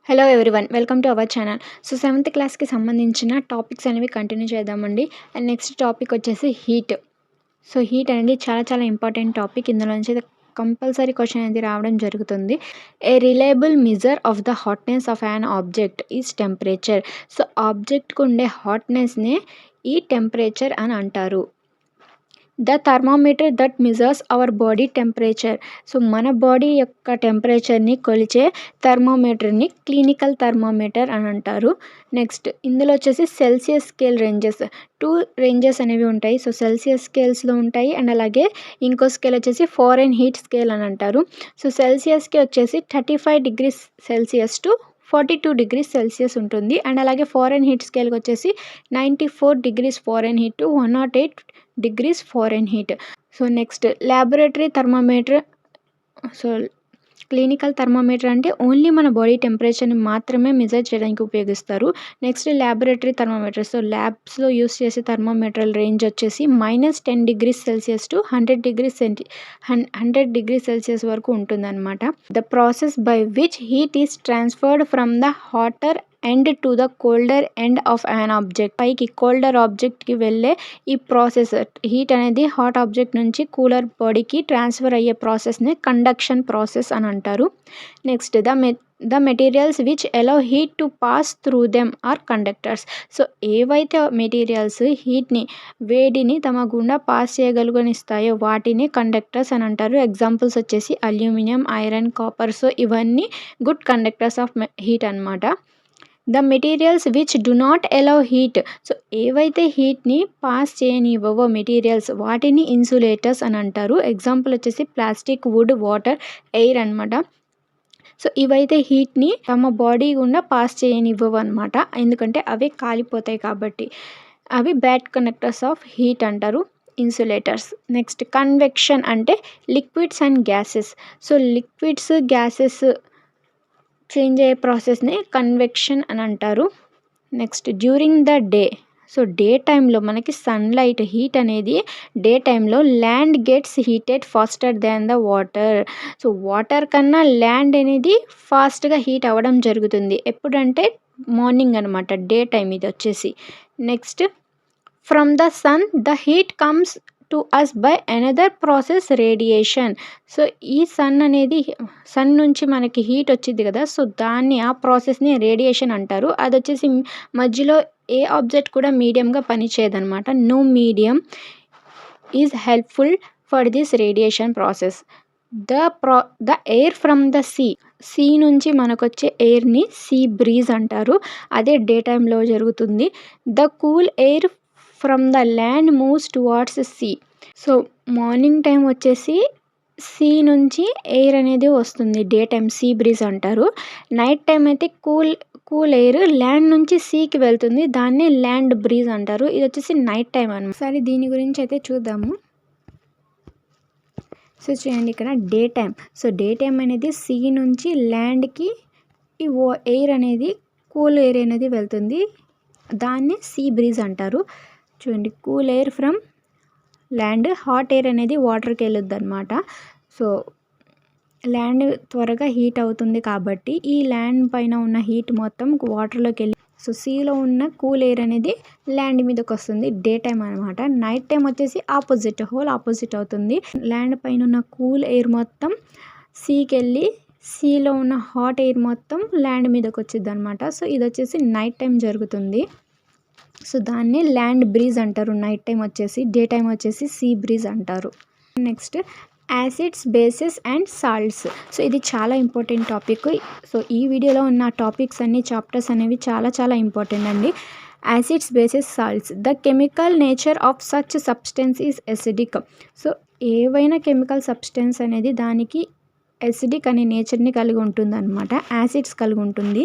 Hello everyone, welcome to our channel. So 7th క్లాస్కి సంబంధించిన topics అనేవి కంటిన్యూ చేద్దామండి. అండ్ నెక్స్ట్ టాపిక్ వచ్చేసి హీట్. సో హీట్ అనేది చాలా ఇంపార్టెంట్ టాపిక్. ఇందులో నుంచి కంపల్సరీ క్వశ్చన్ అనేది రావడం జరుగుతుంది. A reliable measure of the hotness of an object is temperature. So ఆబ్జెక్ట్కి ఉండే హాట్నెస్నే ఈ టెంపరేచర్ అని అంటారు. The thermometer that measures our body temperature. So మన బాడీ యొక్క టెంపరేచర్ని కొలిచే థర్మామీటర్ని క్లినికల్ థర్మామీటర్ అని అంటారు. నెక్స్ట్ ఇందులో వచ్చేసి సెల్సియస్ స్కేల్ రేంజెస్ 2 రేంజెస్ అనేవి ఉంటాయి. సో సెల్సియస్ స్కేల్స్లో ఉంటాయి అండ్ అలాగే ఇంకో స్కేల్ వచ్చేసి ఫారెన్ హీట్ స్కేల్ అని అంటారు. సో సెల్సియస్కి వచ్చేసి 35 degrees celsius to 42 degrees celsius ఉంటుంది. అండ్ అలాగే ఫారెన్ హీట్ స్కేల్కి వచ్చేసి 94 degrees fahrenheit to 108 degrees fahrenheit. So next laboratory thermometer. So clinical thermometer అంటే ఓన్లీ మన బాడీ టెంపరేచర్ని మాత్రమే మెజర్ చేయడానికి ఉపయోగిస్తారు. Next laboratory thermometer. సో ల్యాబ్స్లో యూస్ చేసే థర్మామీటర్ రేంజ్ వచ్చేసి -10 degrees celsius to 100 degrees celsius వరకు ఉంటుందన్నమాట. The process by which heat is transferred from the hotter end to the colder end of an object. పైకి colder ఆబ్జెక్ట్కి వెళ్ళే ఈ process, heat అనేది హాట్ ఆబ్జెక్ట్ నుంచి కూలర్ బాడీకి ట్రాన్స్ఫర్ అయ్యే ప్రాసెస్ని కండక్షన్ ప్రాసెస్ అని అంటారు. Next the materials which allow heat to pass through them are conductors. So ఏవైతే మెటీరియల్స్ వేడిని తమ గుండా పాస్ చేయగలుగునిస్తాయో వాటిని కండక్టర్స్ అని అంటారు. ఎగ్జాంపుల్స్ వచ్చేసి అల్యూమినియం, ఐరన్, కాపర్. సో ఇవన్నీ గుడ్ కండక్టర్స్ ఆఫ్ హీట్ అన్నమాట. The materials which do not allow heat. So ఏవైతే హీట్ని పాస్ చేయనివ్వవో మెటీరియల్స్ వాటిని ఇన్సులేటర్స్ అని అంటారు. ఎగ్జాంపుల్ వచ్చేసి ప్లాస్టిక్, వుడ్, వాటర్, ఎయిర్ అనమాట. సో ఇవైతే హీట్ని తమ బాడీ గుండా పాస్ చేయనివ్వవు అనమాట, ఎందుకంటే అవి కాలిపోతాయి కాబట్టి. అవి బ్యాడ్ కండక్టర్స్ ఆఫ్ హీట్ అంటారు, ఇన్సులేటర్స్. నెక్స్ట్ కన్వెక్షన్ అంటే liquids and gases. So liquids, gases change అయ్యే ప్రాసెస్ని కన్వెక్షన్ అని అంటారు. Next during the day. So day టైంలో మనకి సన్లైట్ హీట్ అనేది డే టైంలో land gets heated faster than the water. So water కన్నా ల్యాండ్ అనేది ఫాస్ట్గా హీట్ అవ్వడం జరుగుతుంది. ఎప్పుడంటే మార్నింగ్ అనమాట, డే టైం ఇది వచ్చేసి. Next from the sun the heat comes to us by another process, radiation. So ఈ సన్ నుంచి మనకి హీట్ వచ్చింది కదా, సో ఆ ప్రాసెస్ని రేడియేషన్ అంటారు. అది వచ్చేసి మధ్యలో ఏ ఆబ్జెక్ట్ కూడా మీడియంగా పనిచేయదనమాట. No medium is helpful for this radiation process. The air from the sea నుంచి మనకొచ్చే ఎయిర్ని సీ బ్రీజ్ అంటారు. అదే డే టైంలో జరుగుతుంది. The cool air from the land moves towards sea. So morning time వచ్చేసి సీ నుంచి ఎయిర్ అనేది వస్తుంది, డే టైం సీ బ్రీజ్ అంటారు. నైట్ టైం అయితే కూల్ ఎయిర్ ల్యాండ్ నుంచి సీకి వెళ్తుంది, దాన్నే ల్యాండ్ బ్రీజ్ అంటారు. ఇది వచ్చేసి నైట్ టైం అనమాట. సరే దీని గురించి అయితే చూద్దాము. సో చూడండి ఇక్కడ day time. So day time అనేది సీ నుంచి ల్యాండ్కి ఈ ఎయిర్ అనేది, కూల్ ఎయిర్ అనేది వెళ్తుంది, దాన్ని సీ బ్రీజ్ అంటారు. చూడండి, cool air from land, hot air అనేది వాటర్కి వెళ్ళొద్దు అనమాట. సో ల్యాండ్ త్వరగా హీట్ అవుతుంది కాబట్టి ఈ ల్యాండ్ పైన ఉన్న హీట్ మొత్తం వాటర్లోకి వెళ్ళి, సో సీలో ఉన్న కూల్ ఎయిర్ అనేది ల్యాండ్ మీదకి వస్తుంది, డే టైం అనమాట. నైట్ టైం వచ్చేసి హోల్ ఆపోజిట్ అవుతుంది. ల్యాండ్ పైన ఉన్న కూల్ ఎయిర్ మొత్తం సీకి వెళ్ళి సీలో ఉన్న హాట్ ఎయిర్ మొత్తం ల్యాండ్ మీదకి వచ్చింది అనమాట. సో ఇది వచ్చేసి నైట్ టైం జరుగుతుంది. సో దాన్ని ల్యాండ్ బ్రీజ్ అంటారు నైట్ టైం వచ్చేసి. డే టైం వచ్చేసి సీ బ్రీజ్ అంటారు. Next acids, bases and salts. So ఇది చాలా ఇంపార్టెంట్ టాపిక్. సో ఈ వీడియోలో ఉన్న టాపిక్స్ అన్ని, చాప్టర్స్ అనేవి చాలా ఇంపార్టెంట్ అండి. Acids, bases, salts. The chemical nature of such substance is acidic. So ఏవైనా కెమికల్ సబ్స్టెన్స్ అనేది దానికి ఎసిడిక్ అనే నేచర్ని కలిగి ఉంటుంది అనమాట, యాసిడ్స్ కలిగి ఉంటుంది.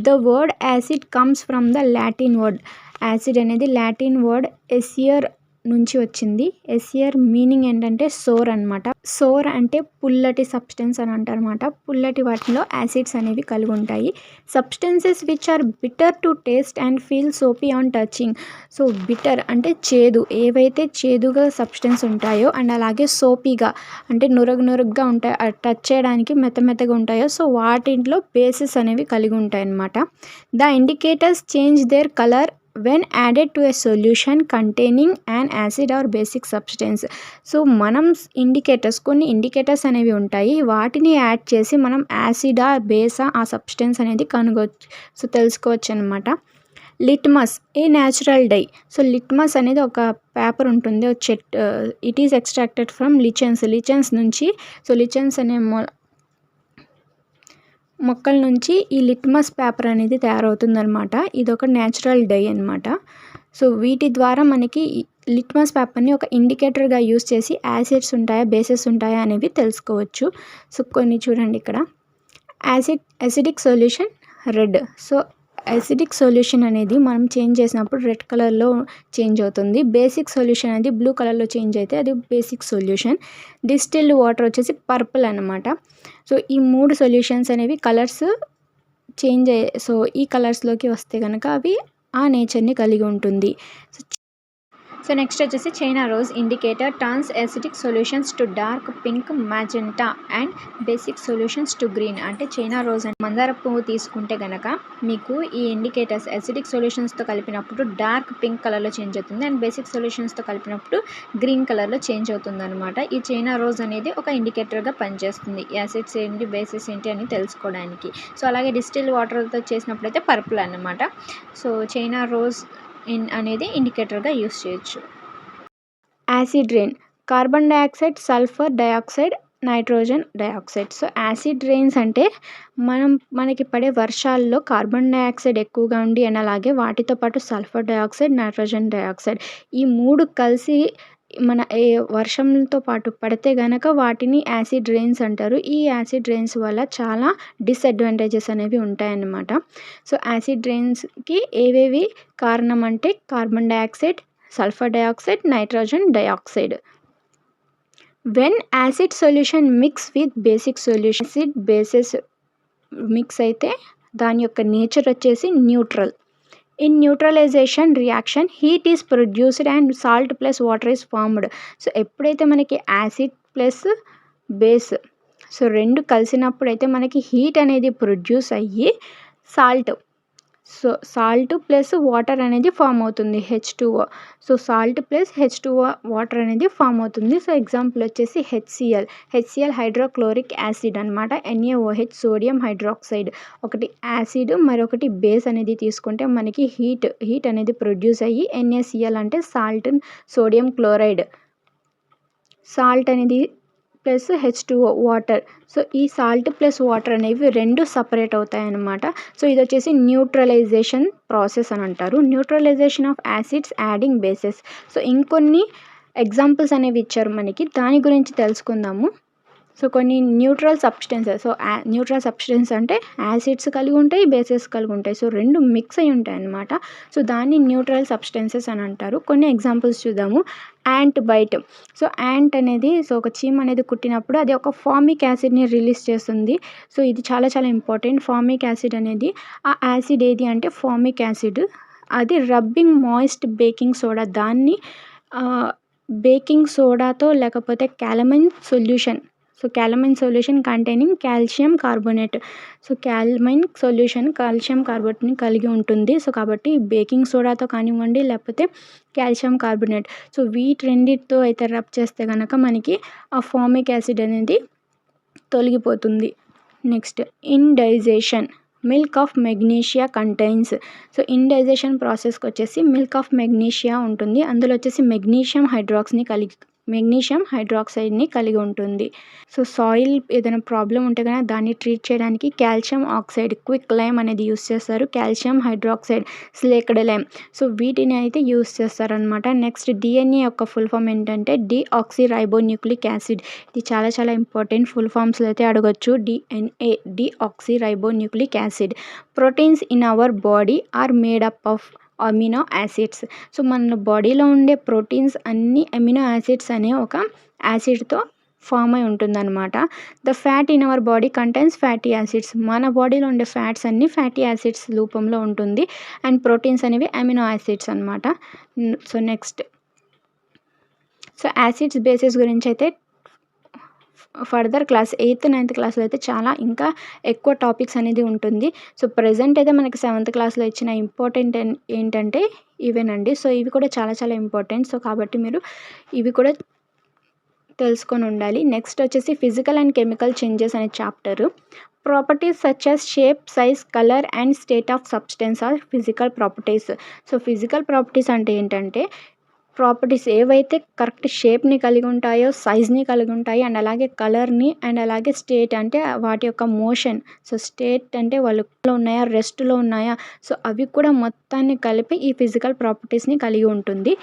The word acid comes from the Latin word. Acid అనేది లాటిన్ వర్డ్ ఎసియర్ నుంచి వచ్చింది. ఎసియర్ మీనింగ్ ఏంటంటే సోర్ అనమాట. సోర్ అంటే పుల్లటి సబ్స్టెన్స్ అని అంటారనమాట. పుల్లటి వాటిలో యాసిడ్స్ అనేవి కలిగి ఉంటాయి. Substances which are bitter to taste and feel soapy on touching. So bitter అంటే చేదు, ఏవైతే చేదుగా సబ్స్టెన్స్ ఉంటాయో అండ్ అలాగే సోపీగా అంటే నురగగా ఉంటాయి, టచ్ చేయడానికి మెత్తగా ఉంటాయో సో వాటిలో బేసెస్ అనేవి కలిగి ఉంటాయి అన్నమాట. The indicators change their colour when added to a solution containing an acid or basic substance. So మనం కొన్ని ఇండికేటర్స్ అనేవి ఉంటాయి, వాటిని యాడ్ చేసి మనం యాసిడా బేసా ఆ సబ్స్టెన్స్ అనేది సో తెలుసుకోవచ్చు అనమాట. Litmus a natural die. So litmus అనేది ఒక పేపర్ ఉంటుంది, it is extracted from lichens నుంచి. సో లిచెన్స్ అనే మొక్కల నుంచి ఈ లిట్మస్ పేపర్ అనేది తయారవుతుందన్నమాట. ఇది ఒక న్యాచురల్ డై అనమాట. సో వీటి ద్వారా మనకి లిట్మస్ పేపర్ని ఒక ఇండికేటర్గా యూస్ చేసి యాసిడ్స్ ఉంటాయా బేసెస్ ఉంటాయా అనేవి తెలుసుకోవచ్చు. సో కొన్ని చూడండి ఇక్కడ. Acidic solution red. So acidic solution అనేది మనం చేంజ్ చేసినప్పుడు రెడ్ కలర్లో చేంజ్ అవుతుంది. బేసిక్ సొల్యూషన్ అనేది బ్లూ కలర్లో చేంజ్ అయితే అది బేసిక్ సొల్యూషన్. డిస్టిల్డ్ వాటర్ వచ్చేసి పర్పుల్ అనమాట. సో ఈ 3 సొల్యూషన్స్ అనేవి కలర్స్ చేంజ్ సో ఈ కలర్స్లోకి వస్తే కనుక అవి ఆ నేచర్ని కలిగి ఉంటుంది. సో నెక్స్ట్ వచ్చేసి china rose indicator turns acidic solutions to dark pink, magenta and basic solutions to green. అంటే చైనా రోజ్ అండ్ మందార పువ్వు తీసుకుంటే కనుక మీకు ఈ ఇండికేటర్స్ యాసిడిక్ సొల్యూషన్స్తో కలిపినప్పుడు డార్క్ పింక్ కలర్లో చేంజ్ అవుతుంది అండ్ బేసిక్ సొల్యూషన్స్తో కలిపినప్పుడు గ్రీన్ కలర్లో చేంజ్ అవుతుంది అనమాట. ఈ చైనా రోజ్ అనేది ఒక ఇండికేటర్గా పనిచేస్తుంది, యాసిడ్స్ ఏంటి బేసిస్ ఏంటి అని తెలుసుకోవడానికి. సో అలాగే డిస్టిల్ వాటర్తో చేసినప్పుడైతే పర్పుల్ అన్నమాట. సో చైనా రోజ్ అనేది ఇండికేటర్గా యూస్ చేయొచ్చు. Acid rain, carbon dioxide, sulphur dioxide, nitrogen dioxide. So acid rains అంటే మనకి పడే వర్షాల్లో కార్బన్ డైఆక్సైడ్ ఎక్కువగా ఉండి అండ్ అలాగే వాటితో పాటు సల్ఫర్ డైఆక్సైడ్, నైట్రోజన్ డైఆక్సైడ్ ఈ 3 కలిసి మన వర్షంతో పాటు పడితే గనక వాటిని యాసిడ్ రెయిన్స్ అంటారు. ఈ యాసిడ్ రెయిన్స్ వల్ల చాలా డిసడ్వాంటేజెస్ అనేవి ఉంటాయన్నమాట. సో యాసిడ్ రెయిన్స్కి ఏవేవి కారణం అంటే carbon dioxide, sulphur dioxide, nitrogen dioxide. When acid solution mix with basic solution, acid bases mix అయితే దాని యొక్క నేచర్ వచ్చేసి neutral. In neutralisation reaction heat is produced and salt plus water is formed. So ఎప్పుడైతే మనకి acid plus base so 2 కలిసినప్పుడు అయితే మనకి heat అనేది ప్రొడ్యూస్ అయ్యి సాల్ట్ ప్లస్ వాటర్ అనేది ఫామ్ అవుతుంది, H2O. So salt plus H2O water అనేది ఫామ్ అవుతుంది. సో ఎగ్జాంపుల్ వచ్చేసి HCl హైడ్రోక్లోరిక్ యాసిడ్ అనమాట. NaOH sodium hydroxide. ఒకటి యాసిడ్ మరొకటి బేస్ అనేది తీసుకుంటే మనకి హీట్ అనేది ప్రొడ్యూస్ అయ్యి NaCl అంటే సోడియం క్లోరైడ్, సాల్ట్ అనేది ప్లస్ H2O వాటర్. సో ఈ సాల్ట్ ప్లస్ వాటర్ అనేవి 2 సపరేట్ అవుతాయి అన్నమాట. సో ఇది వచ్చేసి న్యూట్రలైజేషన్ ప్రాసెస్ అని అంటారు. Neutralisation of acids adding bases. So ఇంకొన్ని ఎగ్జాంపుల్స్ అనేవి ఇచ్చారు మనకి, దాని గురించి తెలుసుకుందాము. సో కొన్ని neutral substances. So neutral substance అంటే యాసిడ్స్ కలిగి ఉంటాయి, బేసెస్ కలిగి ఉంటాయి. సో 2 మిక్స్ అయి ఉంటాయి అన్నమాట. సో దాన్ని న్యూట్రల్ సబ్స్టెన్సెస్ అని అంటారు. కొన్ని ఎగ్జాంపుల్స్ చూద్దాము. Ant byte. సో యాంట్ అనేది ఒక చీమ అనేది కుట్టినప్పుడు అది ఒక ఫార్మిక్ యాసిడ్ని రిలీజ్ చేస్తుంది. సో ఇది చాలా చాలా ఇంపార్టెంట్. ఫార్మిక్ యాసిడ్ అనేది ఆ యాసిడ్ ఏది అంటే ఫార్మిక్ యాసిడ్. అది రబ్బింగ్ మాయిస్ట్ బేకింగ్ సోడా, దాన్ని బేకింగ్ సోడాతో లేకపోతే calamine solution containing calcium carbonate. So calamine solution calcium కార్బోనేట్ని కలిగి ఉంటుంది. సో కాబట్టి బేకింగ్ సోడాతో కానివ్వండి లేకపోతే కాల్షియం కార్బోనేట్, సో వీటి రెండిటితో అయితే రబ్ చేస్తే కనుక మనకి ఆ ఫార్మిక్ యాసిడ్ అనేది తొలగిపోతుంది. Next indigestion, milk of magnesia contains. So indigestion ప్రాసెస్కి వచ్చేసి మిల్క్ ఆఫ్ మెగ్నీషియా ఉంటుంది, అందులో వచ్చేసి మెగ్నీషియం హైడ్రాక్సైడ్ని కలిగి ఉంటుంది. సో సాయిల్ ఏదైనా ప్రాబ్లం ఉంటే కనుక దాన్ని ట్రీట్ చేయడానికి కాల్షియం ఆక్సైడ్, క్విక్ లైమ్ అనేది యూస్ చేస్తారు. Calcium hydroxide, slaked lime. So వీటిని అయితే యూస్ చేస్తారనమాట. నెక్స్ట్ డిఎన్ఏ యొక్క ఫుల్ ఫామ్ ఏంటంటే డిఆక్సిరైబోన్యూక్లిక్ యాసిడ్. ఇది చాలా చాలా ఇంపార్టెంట్, ఫుల్ ఫామ్స్లో అయితే అడగొచ్చు. DNA deoxyribonucleic acid. Proteins in our body are made up of amino acids. So మన బాడీలో ఉండే ప్రోటీన్స్ అన్నీ అమినో యాసిడ్స్ అనే ఒక యాసిడ్‌తో ఫామ్ అయి ఉంటుందన్నమాట. The fat in our body contains fatty acids. మన బాడీలో ఉండే ఫ్యాట్స్ అన్నీ ఫ్యాటీ యాసిడ్స్ రూపంలో ఉంటుంది. అండ్ ప్రోటీన్స్ అనేవి అమినో యాసిడ్స్ అనమాట. సో నెక్స్ట్ యాసిడ్స్, బేసెస్ గురించి అయితే ఫర్దర్ క్లాస్ 8th, 9th క్లాస్‌లో అయితే చాలా ఇంకా ఎక్కువ టాపిక్స్ అనేది ఉంటుంది. సో ప్రెజెంట్ అయితే మనకి 7th క్లాస్‌లో ఇచ్చిన ఇంపార్టెంట్ ఏంటంటే ఇవేనండి. సో ఇవి కూడా చాలా చాలా ఇంపార్టెంట్. సో కాబట్టి మీరు ఇవి కూడా తెలుసుకొని ఉండాలి. నెక్స్ట్ వచ్చేసి ఫిజికల్ అండ్ కెమికల్ చేంజెస్ అనే chapter. Properties such as shape, size, colour and state of substance are physical properties. So physical properties అంటే ఏంటంటే ప్రాపర్టీస్ ఏవైతే కరెక్ట్ షేప్‌ని కలిగి ఉంటాయో, సైజ్‌ని కలిగి ఉంటాయి అండ్ అలాగే కలర్‌ని అండ్ అలాగే స్టేట్ అంటే వాటి యొక్క మోషన్. సో స్టేట్ అంటే వాళ్ళు ఉన్నాయా, రెస్ట్‌లో ఉన్నాయా, సో అవి కూడా మొత్తాన్ని కలిపి ఈ ఫిజికల్ ప్రాపర్టీస్‌ని కలిగి ఉంటుంది.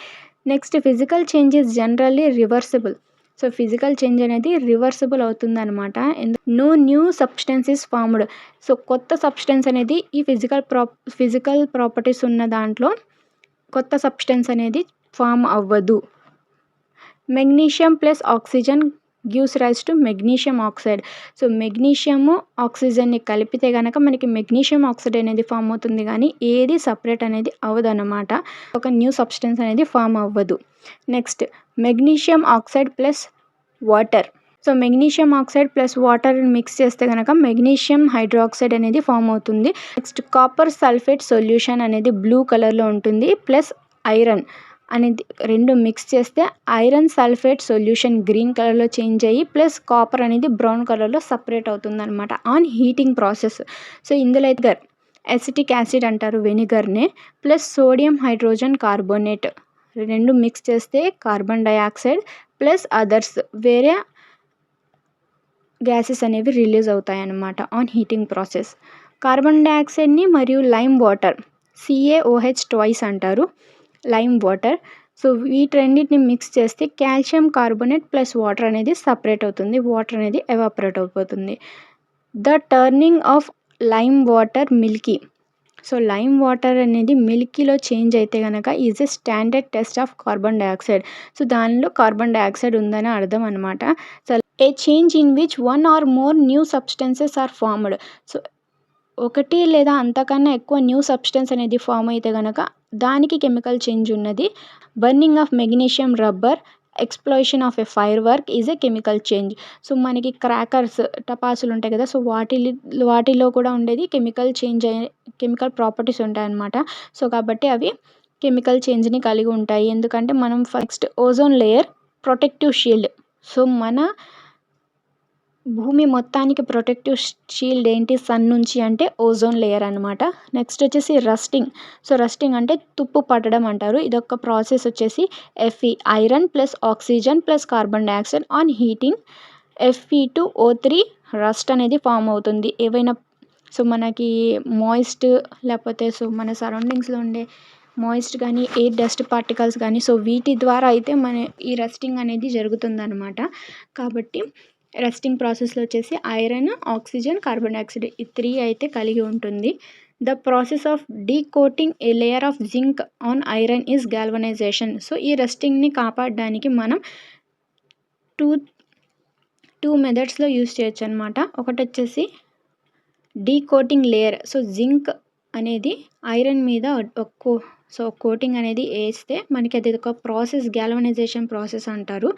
Next physical change is generally reversible. So physical change అనేది రివర్సిబుల్ అవుతుందనమాట. No new substance is formed. So కొత్త సబ్స్టెన్స్ అనేది ఈ ఫిజికల్ ప్రాపర్టీస్ ఉన్న దాంట్లో కొత్త సబ్స్టెన్స్ అనేది ఫామ్ అవ్వదు. Magnesium plus oxygen gives rise to magnesium oxide. So magnesium, ఆక్సిజన్ని కలిపితే గనక మనకి మెగ్నీషియం ఆక్సైడ్ అనేది ఫామ్ అవుతుంది కానీ ఏది సపరేట్ అనేది అవ్వదన్నమాట. ఒక న్యూ సబ్స్టెన్స్ అనేది ఫామ్ అవ్వదు. Next magnesium oxide plus water. So magnesium oxide plus వాటర్ని మిక్స్ చేస్తే కనుక మెగ్నీషియం హైడ్రాక్సైడ్ అనేది ఫామ్ అవుతుంది. నెక్స్ట్ కాపర్ సల్ఫేట్ సొల్యూషన్ అనేది బ్లూ కలర్లో ఉంటుంది. ప్లస్ ఐరన్ అనేది రెండు మిక్స్ చేస్తే ఐరన్ సల్ఫేట్ సొల్యూషన్ గ్రీన్ కలర్లో చేంజ్ అయ్యి ప్లస్ కాపర్ అనేది బ్రౌన్ కలర్లో సపరేట్ అవుతుందన్నమాట ఆన్ హీటింగ్ ప్రాసెస్. సో ఇందులో అయితే ఎసిటిక్ యాసిడ్ అంటారు వెనిగర్నే, ప్లస్ సోడియం హైడ్రోజన్ కార్బోనేట్ రెండు మిక్స్ చేస్తే కార్బన్ డయాక్సైడ్ ప్లస్ అదర్స్ వేరే గ్యాసెస్ అనేవి రిలీజ్ అవుతాయి అన్నమాట ఆన్ హీటింగ్ ప్రాసెస్. కార్బన్ డయాక్సైడ్ని మరియు లైమ్ వాటర్ CaOH ట్వైస్ అంటారు లైమ్ వాటర్. సో వీటి రెండింటిని మిక్స్ చేస్తే కాల్షియం కార్బోనేట్ ప్లస్ వాటర్ అనేది సపరేట్ అవుతుంది. వాటర్ అనేది ఎవాపరేట్ అయిపోతుంది. The turning of lime water Milky. So lime water అనేది మిల్కీలో చేంజ్ అయితే కనుక is a standard test of carbon dioxide. So దానిలో కార్బన్ డయాక్సైడ్ ఉందని అర్థం అనమాట. So A change in which one or more new substances are formed. So ఒకటి లేదా అంతకన్నా ఎక్కువ న్యూ సబ్స్టెన్స్ అనేది ఫామ్ అయితే కనుక దానికి కెమికల్ చేంజ్ ఉన్నది. Burning of magnesium rubber, explosion of a fire work is a chemical change. So మనకి క్రాకర్స్, టపాసులు ఉంటాయి కదా, సో వాటిలో కూడా ఉండేది కెమికల్ చేంజ్ కెమికల్ ప్రాపర్టీస్ ఉంటాయన్నమాట. సో కాబట్టి అవి కెమికల్ చేంజ్ని కలిగి ఉంటాయి. ఎందుకంటే మనం first ozone layer protective shield. So మన భూమి మొత్తానికి ప్రొటెక్టివ్ షీల్డ్ ఏంటి సన్ నుంచి అంటే ఓజోన్ లేయర్ అనమాట. నెక్స్ట్ వచ్చేసి రస్టింగ్. సో రస్టింగ్ అంటే తుప్పు పట్టడం అంటారు. ఇదొక ప్రాసెస్ వచ్చేసి Fe iron plus oxygen plus carbon dioxide on heating Fe2O3 rust అనేది ఫామ్ అవుతుంది. ఏవైనా సో మనకి మాయిస్ట్ లేకపోతే సో మన సరౌండింగ్స్లో ఉండే మాయిస్ట్ కానీ ఎయిర్ డస్ట్ పార్టికల్స్ కానీ సో వీటి ద్వారా అయితే మన ఈ రస్టింగ్ అనేది జరుగుతుందన్నమాట. కాబట్టి రస్టింగ్ ప్రాసెస్లో వచ్చేసి ఐరన్, ఆక్సిజన్, కార్బన్ డయాక్సైడ్ ఈ 3 అయితే కలిగి ఉంటుంది. The process of decoating a layer of zinc on iron is galvanization. So ఈ రస్టింగ్ని కాపాడడానికి మనం టూ మెథడ్స్లో యూస్ చేయొచ్చు అనమాట. ఒకటి వచ్చేసి డీకోటింగ్ లేయర్. సో జింక్ అనేది ఐరన్ మీద సో కోటింగ్ అనేది వేస్తే మనకి అది ఒక ప్రాసెస్, గ్యాల్వనైజేషన్ ప్రాసెస్ అంటారు.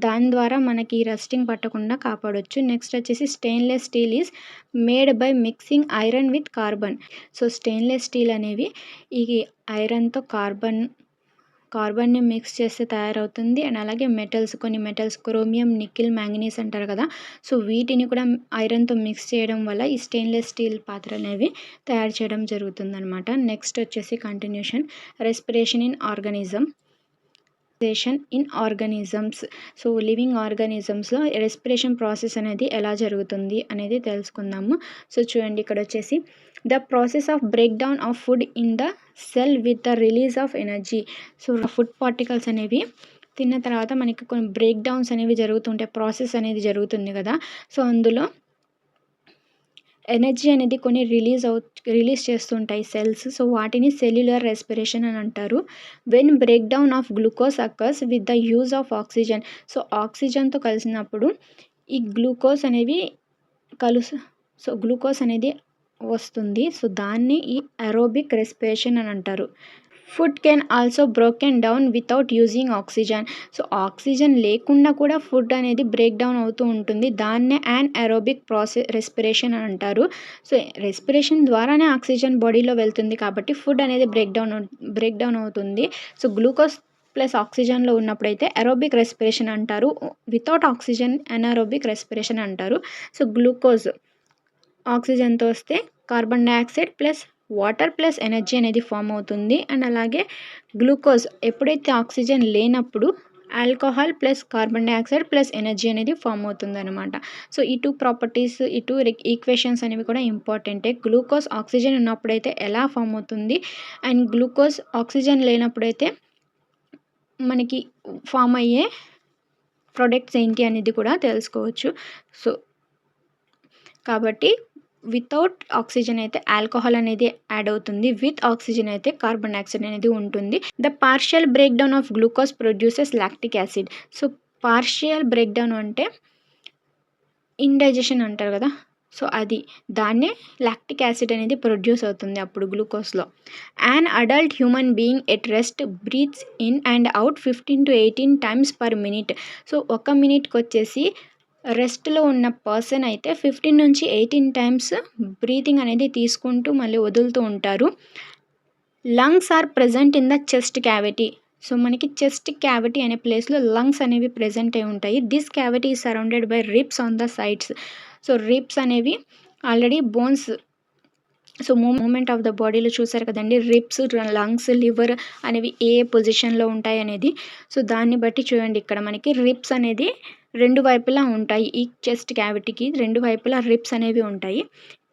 దాని ద్వారా మనకి రస్టింగ్ పట్టకుండా కాపాడొచ్చు. నెక్స్ట్ వచ్చేసి stainless steel is made by mixing iron with carbon. So stainless steel అనేవి ఈ ఐరన్తో కార్బన్ని మిక్స్ చేస్తే తయారవుతుంది. అండ్ అలాగే కొన్ని మెటల్స్ క్రోమియం, నికెల్, మ్యాంగనీస్ అంటారు కదా, సో వీటిని కూడా ఐరన్తో మిక్స్ చేయడం వల్ల ఈ స్టెయిన్లెస్ స్టీల్ పాత్రలు అనేవి తయారు చేయడం జరుగుతుందన్నమాట. నెక్స్ట్ వచ్చేసి continuation respiration in organisms. So living ఆర్గానిజమ్స్లో రెస్పిరేషన్ ప్రాసెస్ అనేది ఎలా జరుగుతుంది అనేది తెలుసుకుందాము. సో చూడండి ఇక్కడ వచ్చేసి the process of break down of food in the cell with the release of energy. So food particles అనేవి తిన్న తర్వాత మనకి కొన్ని బ్రేక్ డౌన్స్ అనేవి జరుగుతుంటాయి, ప్రాసెస్ అనేది జరుగుతుంది కదా. సో అందులో ఎనర్జీ అనేది కొన్ని రిలీజ్ చేస్తుంటాయి సెల్స్. సో, వాటిని సెల్యులర్ రెస్పిరేషన్ అని అంటారు. When break down of glucose occurs with the use of oxygen. So, ఆక్సిజన్‌తో కలిసినప్పుడు ఈ గ్లూకోజ్ అనేవి గ్లూకోజ్ అనేది వస్తుంది. సో, దాన్ని ఈ ఏరోబిక్ రెస్పిరేషన్ అని అంటారు. Food can also broken down without using oxygen. So, oxygen లేకుండా కూడా ఫుడ్ అనేది బ్రేక్ డౌన్ అవుతూ ఉంటుంది. దాన్నే ఏరోబిక్ రెస్పిరేషన్ అని అంటారు. సో, రెస్పిరేషన్ ద్వారానే ఆక్సిజన్ బాడీలో వెళ్తుంది కాబట్టి ఫుడ్ అనేది బ్రేక్ డౌన్ అవుతుంది. సో, గ్లూకోజ్ ప్లస్ ఆక్సిజన్‌లో ఉన్నప్పుడైతే ఏరోబిక్ రెస్పిరేషన్ అంటారు. వితౌట్ ఆక్సిజన్ ఎనారోబిక్ రెస్పిరేషన్ అంటారు. సో, గ్లూకోజ్ ఆక్సిజన్‌తో వస్తే carbon dioxide plus water plus energy అనేది ఫామ్ అవుతుంది. అండ్ అలాగే గ్లూకోజ్ ఎప్పుడైతే ఆక్సిజన్ లేనప్పుడు alcohol plus carbon dioxide plus energy అనేది ఫామ్ అవుతుందనమాట. సో, ఈ 2 ప్రాపర్టీస్, ఈ 2 ఈక్వేషన్స్ అనేవి కూడా ఇంపార్టెంటే. గ్లూకోజ్ ఆక్సిజన్ ఉన్నప్పుడైతే ఎలా ఫామ్ అవుతుంది అండ్ గ్లూకోజ్ ఆక్సిజన్ లేనప్పుడైతే మనకి ఫామ్ అయ్యే ప్రొడక్ట్స్ ఏంటి అనేది కూడా తెలుసుకోవచ్చు. సో, కాబట్టి వితౌట్ ఆక్సిజన్ అయితే ఆల్కహాల్ అనేది యాడ్ అవుతుంది. విత్ ఆక్సిజన్ అయితే కార్బన్ డయాక్సైడ్ అనేది ఉంటుంది. The partial break down of glucose produces lactic acid. So, partial break down అంటే ఇండైజెషన్ అంటారు కదా. సో, దాన్నే లాక్టిక్ యాసిడ్ అనేది ప్రొడ్యూస్ అవుతుంది అప్పుడు గ్లూకోజ్లో. An adult human being at rest breathes in and out 15 to 18 times per minute. So, 1 మినిట్కి వచ్చేసి రెస్ట్‌లో ఉన్న పర్సన్ అయితే 15 నుంచి 18 టైమ్స్ బ్రీతింగ్ అనేది తీసుకుంటూ మళ్ళీ వదులుతూ ఉంటారు. Lungs are present in the chest cavity. So, మనకి చెస్ట్ క్యావిటీ అనే ప్లేస్‌లో లంగ్స్ అనేవి ప్రెజెంట్ అయి ఉంటాయి. This cavity is surrounded by ribs on the sides. So, ribs అనేవి already bones. So, movement of the బాడీలో చూసారు కదండీ, రిబ్స్, లంగ్స్, లివర్ అనేవి ఏ పొజిషన్‌లో ఉంటాయి అనేది. సో, దాన్ని బట్టి చూడండి ఇక్కడ మనకి రిబ్స్ అనేది 2 వైపులా ఉంటాయి. ఈ చెస్ట్ క్యావిటీకి 2 వైపులా రిబ్స్ అనేవి ఉంటాయి.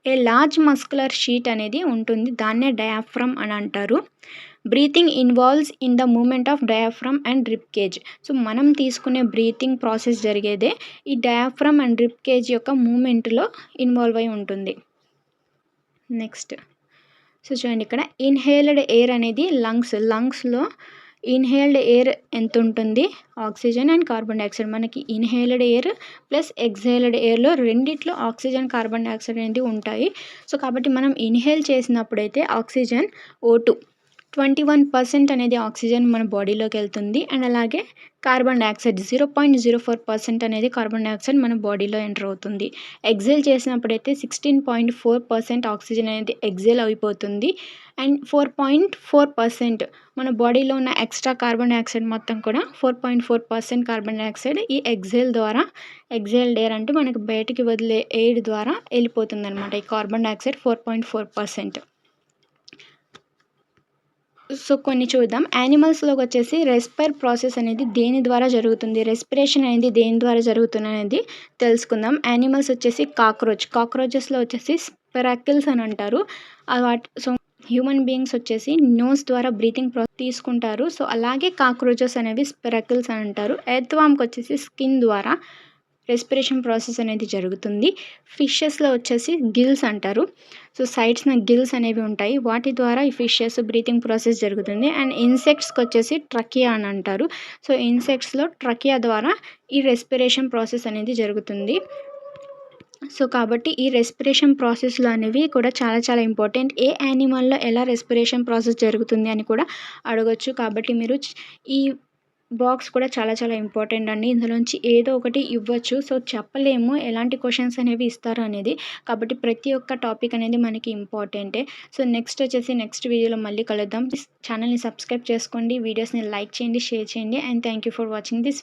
ఏ లార్జ్ మస్కులర్ షీట్ అనేది ఉంటుంది. దాన్నే డయాఫ్రమ్ అని అంటారు. Breathing involves in the movement of diaphragm and rib cage. So, మనం తీసుకునే బ్రీతింగ్ ప్రాసెస్ జరిగేదే ఈ డయాఫ్రమ్ అండ్ రిబ్ కేజ్ యొక్క మూమెంట్లో ఇన్వాల్వ్ అయి ఉంటుంది. నెక్స్ట్ చూడండి ఇక్కడ ఇన్హేల్డ్ ఎయిర్ అనేది లంగ్స్లో ఇన్హేల్డ్ ఎయిర్ ఎంత ఉంటుంది, ఆక్సిజన్ అండ్ కార్బన్ డయాక్సైడ్. మనకి ఇన్హేల్డ్ ఎయిర్ ప్లస్ ఎక్స్హేల్డ్ ఎయిర్లో రెండిట్లో ఆక్సిజన్, కార్బన్ డయాక్సైడ్ అనేది ఉంటాయి. సో, కాబట్టి మనం ఇన్హేల్ చేసినప్పుడైతే ఆక్సిజన్ O2 21% అనేది ఆక్సిజన్ మన బాడీలోకి వెళ్తుంది. అండ్ అలాగే కార్బన్ డయాక్సైడ్ 0.04% అనేది కార్బన్ డయాక్సైడ్ మన బాడీలో ఎంటర్ అవుతుంది. ఎక్సేల్ చేసినప్పుడైతే 16.4% ఆక్సిజన్ అనేది ఎక్సేల్ అయిపోతుంది. అండ్ 4.4% మన బాడీలో ఉన్న ఎక్స్ట్రా కార్బన్ డయాక్సైడ్ మొత్తం కూడా 4.4% కార్బన్ డయాక్సైడ్ ఈ ఎక్సేల్డ్ ఎయిర్ అంటే మనకు బయటికి వదిలే ఎయిర్ ద్వారా వెళ్ళిపోతుంది అనమాట. ఈ కార్బన్ డయాక్సైడ్ 4.4%. సో, కొన్ని చూద్దాం. యానిమల్స్‌లోకి వచ్చేసి రెస్పైర్ ప్రాసెస్ అనేది దేని ద్వారా జరుగుతుంది, రెస్పిరేషన్ అనేది దేని ద్వారా జరుగుతుంది అనేది తెలుసుకుందాం. యానిమల్స్ వచ్చేసి కాక్రోచెస్‌లో వచ్చేసి స్పెరాకిల్స్ అని అంటారు. సో, హ్యూమన్ బీయింగ్స్ వచ్చేసి నోస్ ద్వారా బ్రీతింగ్ తీసుకుంటారు. సో, అలాగే కాక్రోచెస్ అనేవి స్పెరాకిల్స్ అని అంటారు. ఎర్త్వామ్కి వచ్చేసి స్కిన్ ద్వారా రెస్పిరేషన్ ప్రాసెస్ అనేది జరుగుతుంది. ఫిషెస్లో వచ్చేసి గిల్స్ అంటారు. సో, సైడ్స్‌న గిల్స్ అనేవి ఉంటాయి. వాటి ద్వారా ఈ ఫిషెస్ బ్రీతింగ్ ప్రాసెస్ జరుగుతుంది. అండ్ ఇన్సెక్ట్స్కి వచ్చేసి ట్రకియా అని అంటారు. సో, ఇన్సెక్ట్స్లో ట్రకియా ద్వారా ఈ రెస్పిరేషన్ ప్రాసెస్ అనేది జరుగుతుంది. సో, కాబట్టి ఈ రెస్పిరేషన్ ప్రాసెస్‌లు అనేవి కూడా చాలా చాలా ఇంపార్టెంట్. ఏ యానిమల్‌లో ఎలా రెస్పిరేషన్ ప్రాసెస్ జరుగుతుంది అని కూడా అడగొచ్చు. కాబట్టి మీరు ఈ బాక్స్ కూడా చాలా చాలా ఇంపార్టెంట్ అండి. ఇందులోంచి ఏదో ఒకటి ఇవ్వచ్చు. సో, చెప్పలేము ఎలాంటి క్వెషన్స్ అనేవి ఇస్తారు అనేది. కాబట్టి ప్రతి ఒక్క టాపిక్ అనేది మనకి ఇంపార్టెంటే. సో, నెక్స్ట్ వీడియోలో మళ్ళీ కలుద్దాం. ఛానల్ని సబ్స్క్రైబ్ చేసుకోండి, వీడియోస్ని లైక్ చేయండి, షేర్ చేయండి. And thank you for watching this